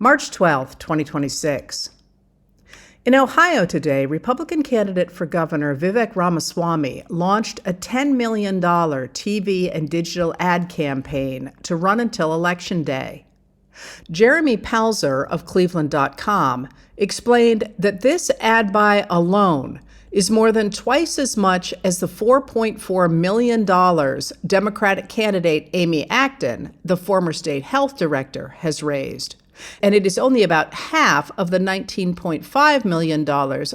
March 12, 2026. In Ohio today, Republican candidate for governor Vivek Ramaswamy launched a $10 million TV and digital ad campaign to run until Election Day. Jeremy Palzer of Cleveland.com explained that this ad buy alone is more than twice as much as the $4.4 million Democratic candidate Amy Acton, the former state health director, has raised. And it is only about half of the $19.5 million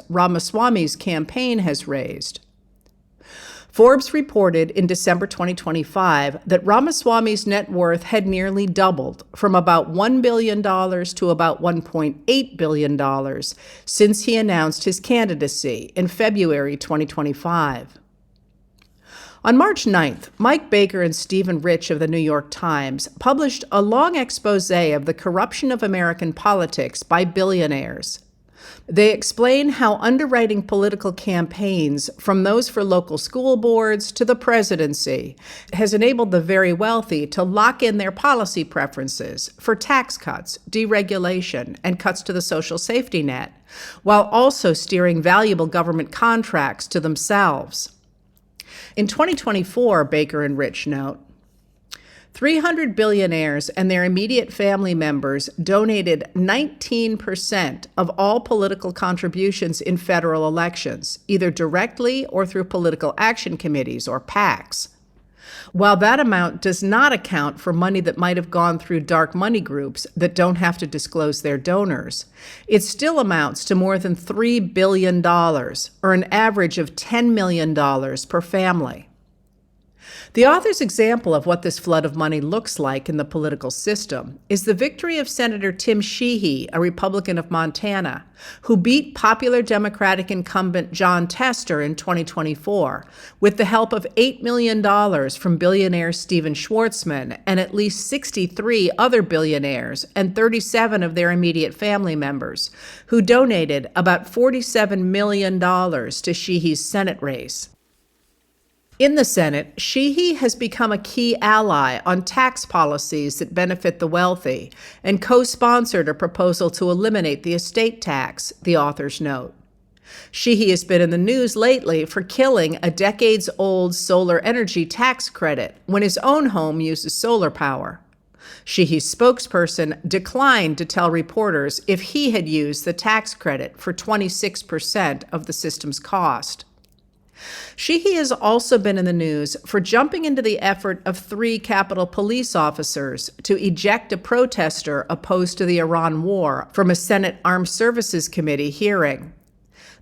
Ramaswamy's campaign has raised. Forbes reported in December 2025 that Ramaswamy's net worth had nearly doubled from about $1 billion to about $1.8 billion since he announced his candidacy in February 2025. On March 9th, Mike Baker and Stephen Rich of the New York Times published a long expose of the corruption of American politics by billionaires. They explain how underwriting political campaigns, from those for local school boards to the presidency, has enabled the very wealthy to lock in their policy preferences for tax cuts, deregulation, and cuts to the social safety net, while also steering valuable government contracts to themselves. In 2024, Baker and Rich note, 300 billionaires and their immediate family members donated 19% of all political contributions in federal elections, either directly or through political action committees or PACs. While that amount does not account for money that might have gone through dark money groups that don't have to disclose their donors, it still amounts to more than $3 billion, or an average of $10 million per family. The author's example of what this flood of money looks like in the political system is the victory of Senator Tim Sheehy, a Republican of Montana, who beat popular Democratic incumbent Jon Tester in 2024 with the help of $8 million from billionaire Steven Schwartzman and at least 63 other billionaires and 37 of their immediate family members, who donated about $47 million to Sheehy's Senate race. In the Senate, Sheehy has become a key ally on tax policies that benefit the wealthy and co-sponsored a proposal to eliminate the estate tax, the authors note. Sheehy has been in the news lately for killing a decades-old solar energy tax credit when his own home uses solar power. Sheehy's spokesperson declined to tell reporters if he had used the tax credit for 26% of the system's cost. Sheehy has also been in the news for jumping into the effort of 3 Capitol Police officers to eject a protester opposed to the Iran war from a Senate Armed Services Committee hearing.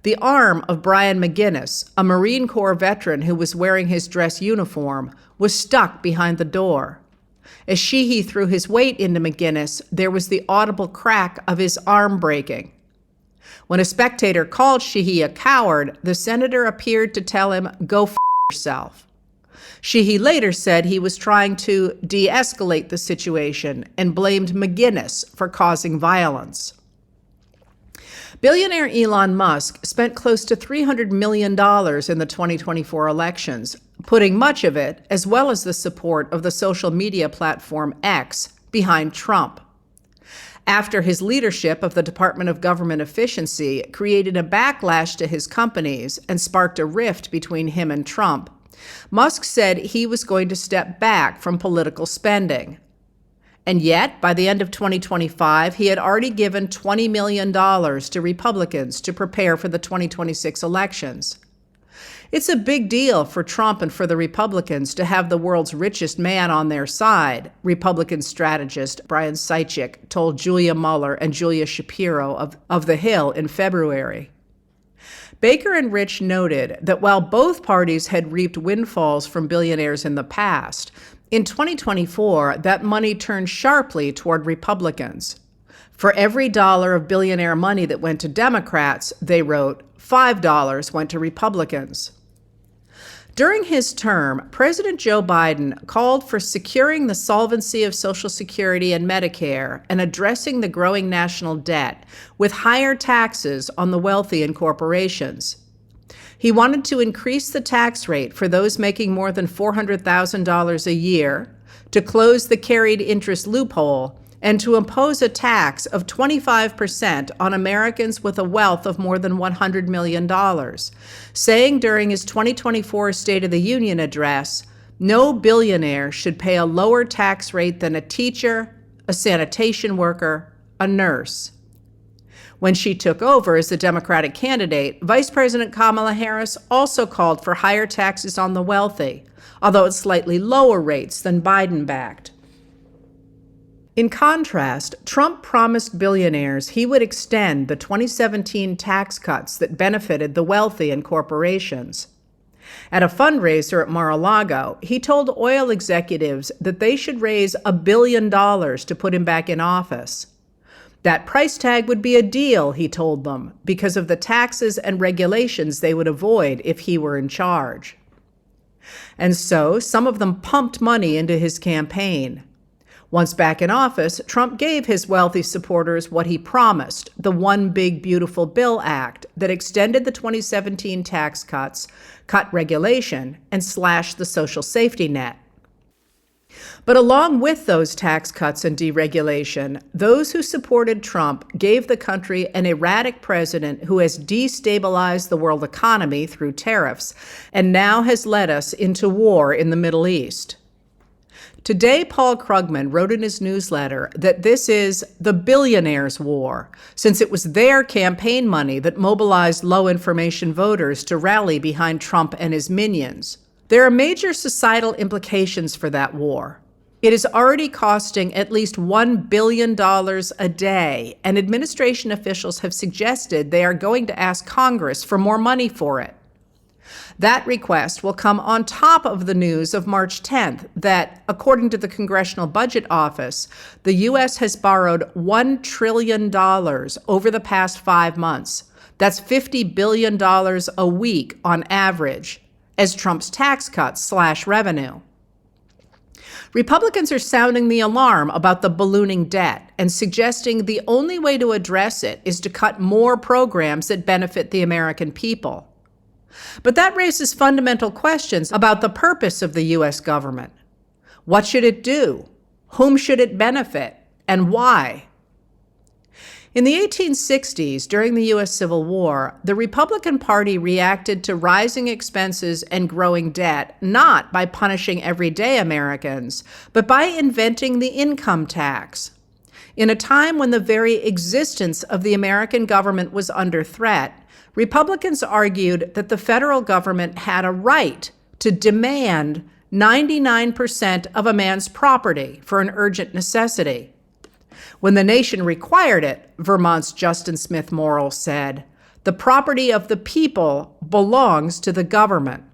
The arm of Brian McGinnis, a Marine Corps veteran who was wearing his dress uniform, was stuck behind the door. As Sheehy threw his weight into McGinnis, there was the audible crack of his arm breaking. When a spectator called Sheehy a coward, the senator appeared to tell him, "Go f*** yourself." Sheehy later said he was trying to de-escalate the situation and blamed McGinnis for causing violence. Billionaire Elon Musk spent close to $300 million in the 2024 elections, putting much of it, as well as the support of the social media platform X, behind Trump. After his leadership of the Department of Government Efficiency created a backlash to his companies and sparked a rift between him and Trump, Musk said he was going to step back from political spending. And yet, by the end of 2025, he had already given $20 million to Republicans to prepare for the 2026 elections. It's a big deal for Trump and for the Republicans to have the world's richest man on their side, Republican strategist Brian Seichik told Julia Muller and Julia Shapiro of The Hill in February. Baker and Rich noted that while both parties had reaped windfalls from billionaires in the past, in 2024, that money turned sharply toward Republicans. For every dollar of billionaire money that went to Democrats, they wrote, $5 went to Republicans. During his term, President Joe Biden called for securing the solvency of Social Security and Medicare and addressing the growing national debt with higher taxes on the wealthy and corporations. He wanted to increase the tax rate for those making more than $400,000 a year, to close the carried interest loophole, and to impose a tax of 25% on Americans with a wealth of more than $100 million, saying during his 2024 State of the Union address, no billionaire should pay a lower tax rate than a teacher, a sanitation worker, a nurse. When she took over as the Democratic candidate, Vice President Kamala Harris also called for higher taxes on the wealthy, although at slightly lower rates than Biden backed. In contrast, Trump promised billionaires he would extend the 2017 tax cuts that benefited the wealthy and corporations. At a fundraiser at Mar-a-Lago, he told oil executives that they should raise $1 billion to put him back in office. That price tag would be a deal, he told them, because of the taxes and regulations they would avoid if he were in charge. And so, some of them pumped money into his campaign. Once back in office, Trump gave his wealthy supporters what he promised, the One Big Beautiful Bill Act that extended the 2017 tax cuts, cut regulation, and slashed the social safety net. But along with those tax cuts and deregulation, those who supported Trump gave the country an erratic president who has destabilized the world economy through tariffs and now has led us into war in the Middle East. Today, Paul Krugman wrote in his newsletter that this is the billionaires' war, since it was their campaign money that mobilized low-information voters to rally behind Trump and his minions. There are major societal implications for that war. It is already costing at least $1 billion a day, and administration officials have suggested they are going to ask Congress for more money for it. That request will come on top of the news of March 10th that, according to the Congressional Budget Office, the U.S. has borrowed $1 trillion over the past 5 months. That's $50 billion a week on average, as Trump's tax cuts slash revenue. Republicans are sounding the alarm about the ballooning debt and suggesting the only way to address it is to cut more programs that benefit the American people. But that raises fundamental questions about the purpose of the U.S. government. What should it do? Whom should it benefit? And why? In the 1860s, during the U.S. Civil War, the Republican Party reacted to rising expenses and growing debt not by punishing everyday Americans, but by inventing the income tax. In a time when the very existence of the American government was under threat, Republicans argued that the federal government had a right to demand 99% of a man's property for an urgent necessity. When the nation required it, Vermont's Justin Smith Morrill said, the property of the people belongs to the government.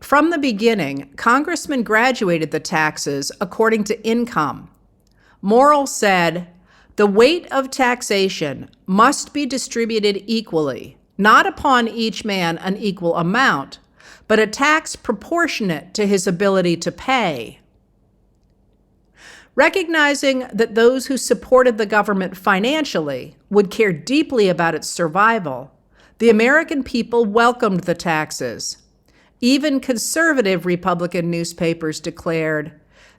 From the beginning, congressmen graduated the taxes according to income. Morrill said, the weight of taxation must be distributed equally, not upon each man an equal amount, but a tax proportionate to his ability to pay. Recognizing that those who supported the government financially would care deeply about its survival, the American people welcomed the taxes. Even conservative Republican newspapers declared,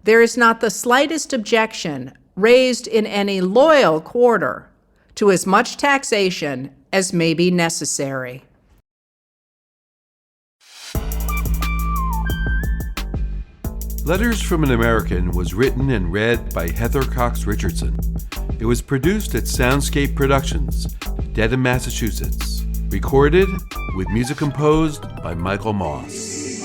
there is not the slightest objection raised in any loyal quarter to as much taxation as may be necessary. Letters from an American was written and read by Heather Cox Richardson. It was produced at Soundscape Productions, Dedham, Massachusetts. Recorded with music composed by Michael Moss.